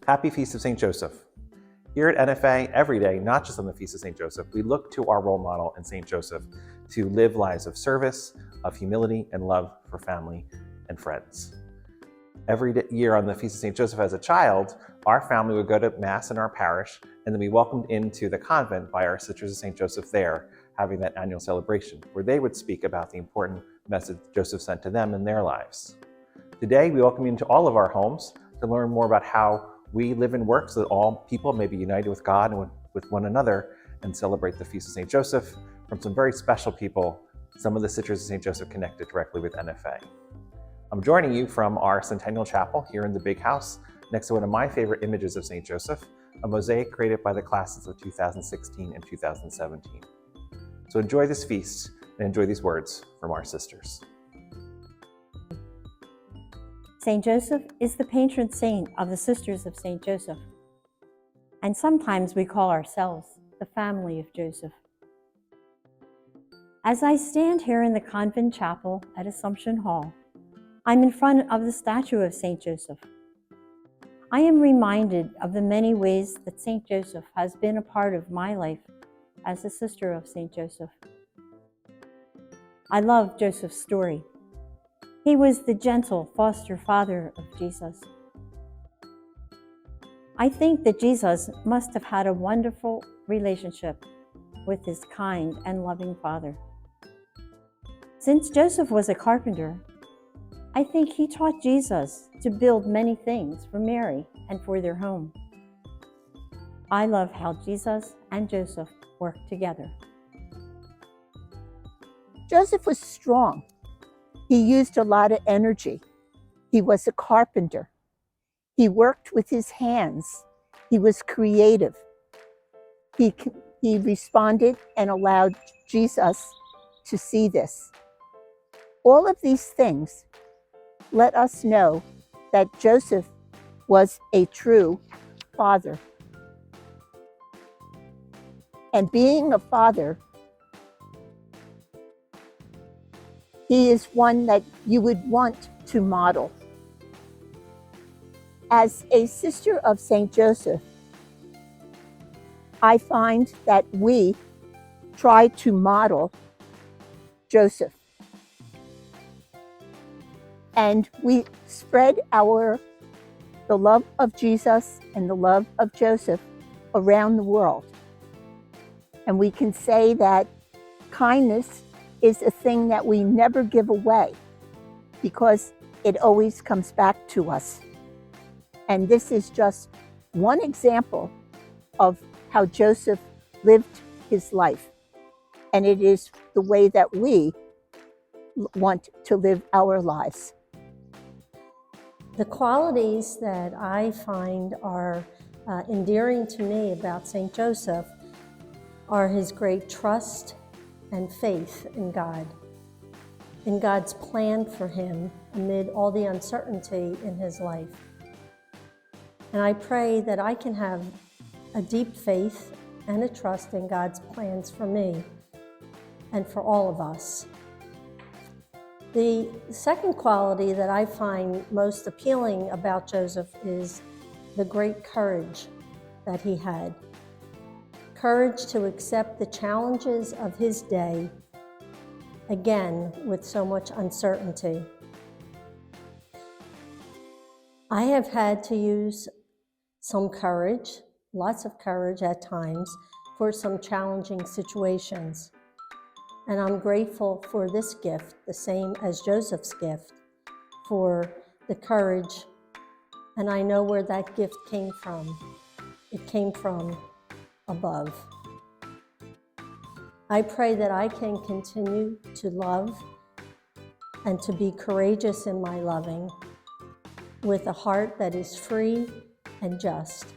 Happy Feast of St. Joseph. Here at NFA, every day, not just on the Feast of St. Joseph, we look to our role model in St. Joseph to live lives of service, of humility, and love for family and friends. Every year on the Feast of St. Joseph as a child, our family would go to Mass in our parish and then be welcomed into the convent by our Sisters of St. Joseph there, having that annual celebration, where they would speak about the important message Joseph sent to them in their lives. Today, we welcome you into all of our homes to learn more about how we live and work so that all people may be united with God and with one another and celebrate the Feast of St. Joseph from some very special people, some of the Sisters of St. Joseph connected directly with NFA. I'm joining you from our Centennial Chapel here in the Big House, next to one of my favorite images of St. Joseph, a mosaic created by the classes of 2016 and 2017. So enjoy this feast and enjoy these words from our sisters. St. Joseph is the patron saint of the Sisters of St. Joseph, and sometimes we call ourselves the family of Joseph. As I stand here in the convent chapel at Assumption Hall, I'm in front of the statue of St. Joseph. I am reminded of the many ways that St. Joseph has been a part of my life as a sister of St. Joseph. I love Joseph's story. He was the gentle foster father of Jesus. I think that Jesus must have had a wonderful relationship with his kind and loving father. Since Joseph was a carpenter, I think he taught Jesus to build many things for Mary and for their home. I love how Jesus and Joseph worked together. Joseph was strong. He used a lot of energy. He was a carpenter. He worked with his hands. He was creative. He responded and allowed Jesus to see this. All of these things let us know that Joseph was a true father. And being a father, he is one that you would want to model. As a sister of St. Joseph, I find that we try to model Joseph. And we spread the love of Jesus and the love of Joseph around the world. And we can say that kindness is a thing that we never give away because it always comes back to us. And this is just one example of how Joseph lived his life. And it is the way that we want to live our lives. The qualities that I find are endearing to me about St. Joseph are his great trust and faith in God, in God's plan for him amid all the uncertainty in his life. And I pray that I can have a deep faith and a trust in God's plans for me and for all of us. The second quality that I find most appealing about Joseph is the great courage that he had. Courage to accept the challenges of his day, again, with so much uncertainty. I have had to use some courage, lots of courage at times, for some challenging situations. And I'm grateful for this gift, the same as Joseph's gift, for the courage. And I know where that gift came from. It came from above. I pray that I can continue to love and to be courageous in my loving with a heart that is free and just.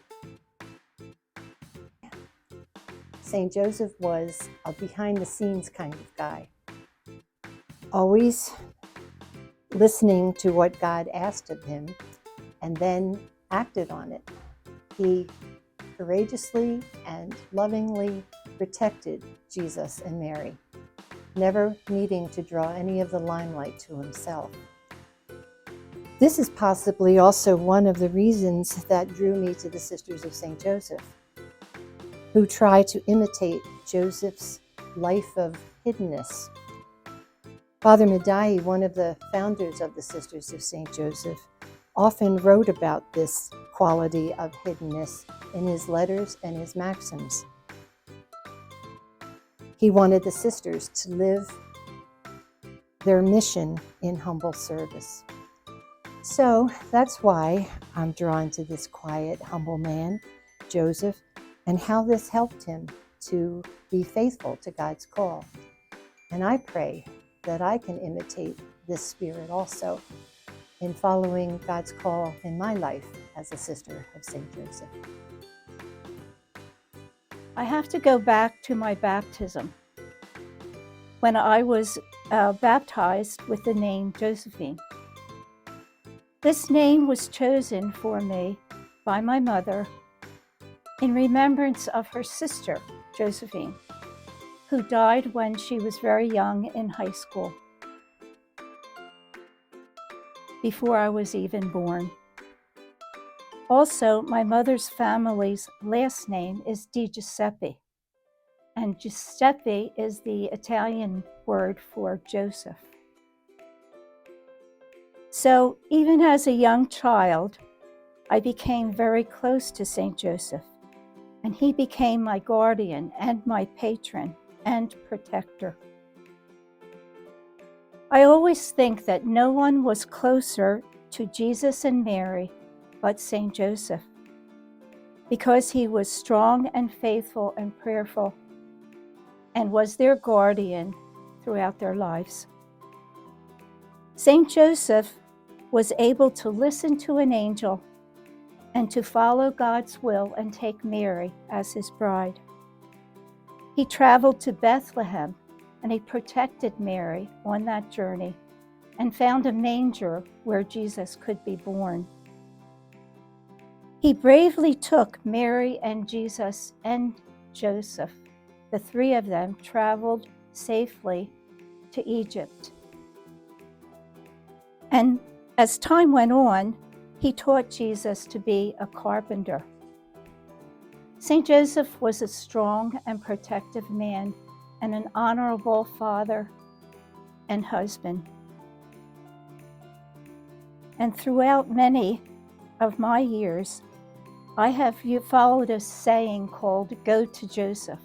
St. Joseph was a behind-the-scenes kind of guy, always listening to what God asked of him and then acted on it. He courageously and lovingly protected Jesus and Mary, never needing to draw any of the limelight to himself. This is possibly also one of the reasons that drew me to the Sisters of St. Joseph, who try to imitate Joseph's life of hiddenness. Father Madai, one of the founders of the Sisters of St. Joseph, often wrote about this quality of hiddenness in his letters and his maxims. He wanted the sisters to live their mission in humble service. So that's why I'm drawn to this quiet, humble man, Joseph, and how this helped him to be faithful to God's call. And I pray that I can imitate this spirit also in following God's call in my life as a sister of St. Joseph. I have to go back to my baptism. When I was baptized with the name Josephine. This name was chosen for me by my mother in remembrance of her sister, Josephine, who died when she was very young in high school, before I was even born. Also, my mother's family's last name is Di Giuseppe, and Giuseppe is the Italian word for Joseph. So even as a young child, I became very close to St. Joseph, and he became my guardian and my patron and protector. I always think that no one was closer to Jesus and Mary but St. Joseph, because he was strong and faithful and prayerful and was their guardian throughout their lives. St. Joseph was able to listen to an angel and to follow God's will and take Mary as his bride. He traveled to Bethlehem and he protected Mary on that journey and found a manger where Jesus could be born. He bravely took Mary and Jesus and Joseph. The three of them traveled safely to Egypt. And as time went on, he taught Jesus to be a carpenter. St. Joseph was a strong and protective man and an honorable father and husband. And throughout many of my years, I have followed a saying called, "Go to Joseph."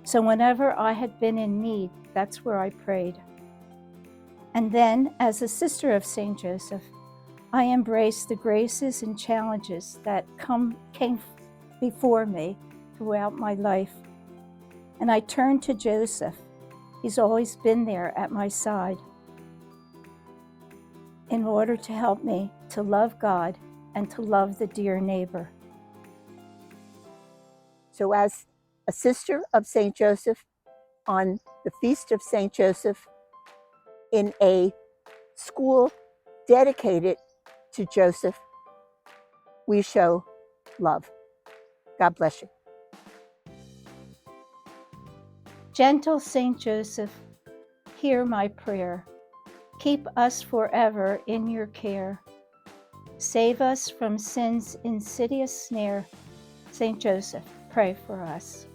So whenever I had been in need, that's where I prayed. And then, as a sister of St. Joseph, I embraced the graces and challenges that came before me throughout my life. And I turned to Joseph. He's always been there at my side in order to help me to love God and to love the dear neighbor. So as a sister of St. Joseph, on the Feast of St. Joseph, in a school dedicated to Joseph, we show love. God bless you. Gentle St. Joseph, hear my prayer. Keep us forever in your care. Save us from sin's insidious snare. St. Joseph, pray for us.